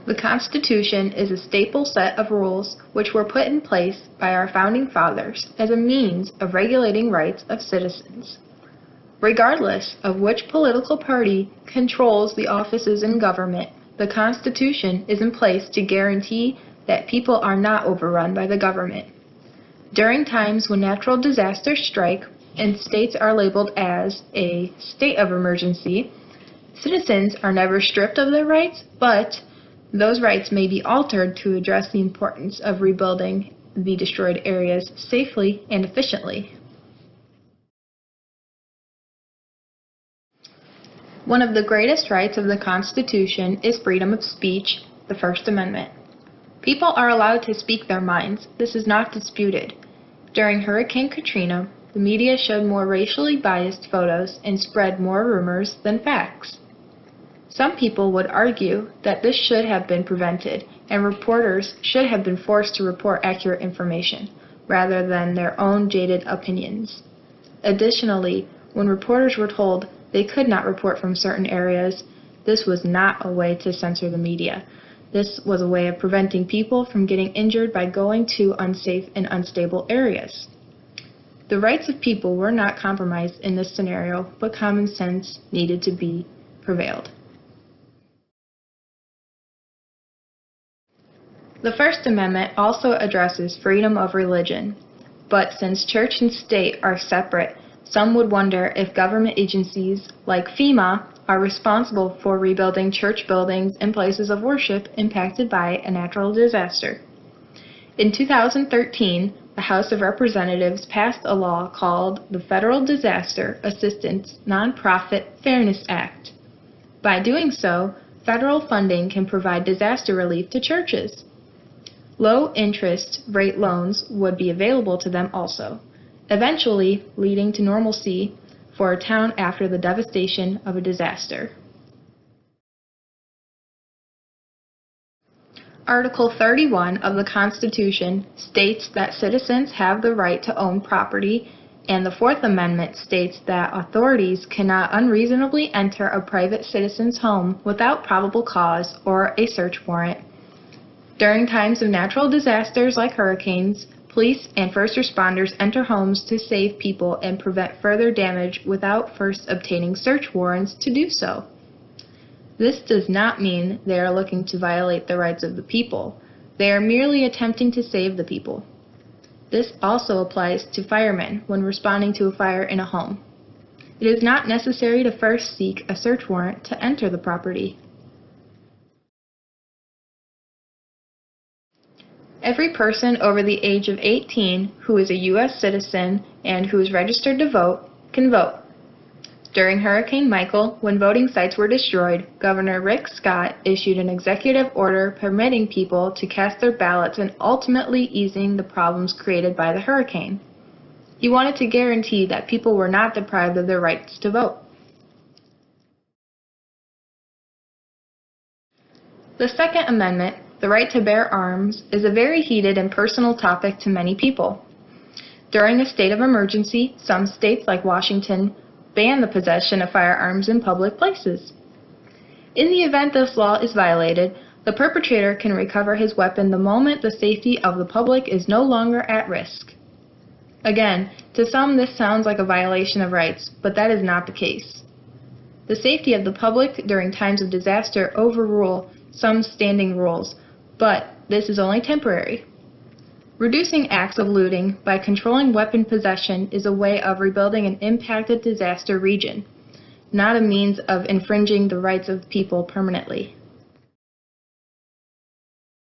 The Constitution is a staple set of rules which were put in place by our founding fathers as a means of regulating rights of citizens. Regardless of which political party controls the offices in government, the Constitution is in place to guarantee that people are not overrun by the government. During times when natural disasters strike and states are labeled as a state of emergency, citizens are never stripped of their rights, but those rights may be altered to address the importance of rebuilding the destroyed areas safely and efficiently. One of the greatest rights of the Constitution is freedom of speech, the First Amendment. People are allowed to speak their minds. This is not disputed. During Hurricane Katrina, the media showed more racially biased photos and spread more rumors than facts. Some people would argue that this should have been prevented, and reporters should have been forced to report accurate information, rather than their own jaded opinions. Additionally, when reporters were told they could not report from certain areas, this was not a way to censor the media. This was a way of preventing people from getting injured by going to unsafe and unstable areas. The rights of people were not compromised in this scenario, but common sense needed to be prevailed. The First Amendment also addresses freedom of religion, but since church and state are separate, some would wonder if government agencies like FEMA are responsible for rebuilding church buildings and places of worship impacted by a natural disaster. In 2013, the House of Representatives passed a law called the Federal Disaster Assistance Nonprofit Fairness Act. By doing so, federal funding can provide disaster relief to churches. Low-interest rate loans would be available to them also, eventually leading to normalcy for a town after the devastation of a disaster. Article 31 of the Constitution states that citizens have the right to own property, and the Fourth Amendment states that authorities cannot unreasonably enter a private citizen's home without probable cause or a search warrant. During times of natural disasters like hurricanes, police and first responders enter homes to save people and prevent further damage without first obtaining search warrants to do so. This does not mean they are looking to violate the rights of the people. They are merely attempting to save the people. This also applies to firemen when responding to a fire in a home. It is not necessary to first seek a search warrant to enter the property. Every person over the age of 18 who is a U.S. citizen and who is registered to vote can vote. During Hurricane Michael, when voting sites were destroyed, Governor Rick Scott issued an executive order permitting people to cast their ballots and ultimately easing the problems created by the hurricane. He wanted to guarantee that people were not deprived of their rights to vote. The Second Amendment, the right to bear arms, is a very heated and personal topic to many people. During a state of emergency, some states like Washington ban the possession of firearms in public places. In the event this law is violated, the perpetrator can recover his weapon the moment the safety of the public is no longer at risk. Again, to some this sounds like a violation of rights, but that is not the case. The safety of the public during times of disaster overrule some standing rules, but this is only temporary. Reducing acts of looting by controlling weapon possession is a way of rebuilding an impacted disaster region, not a means of infringing the rights of people permanently.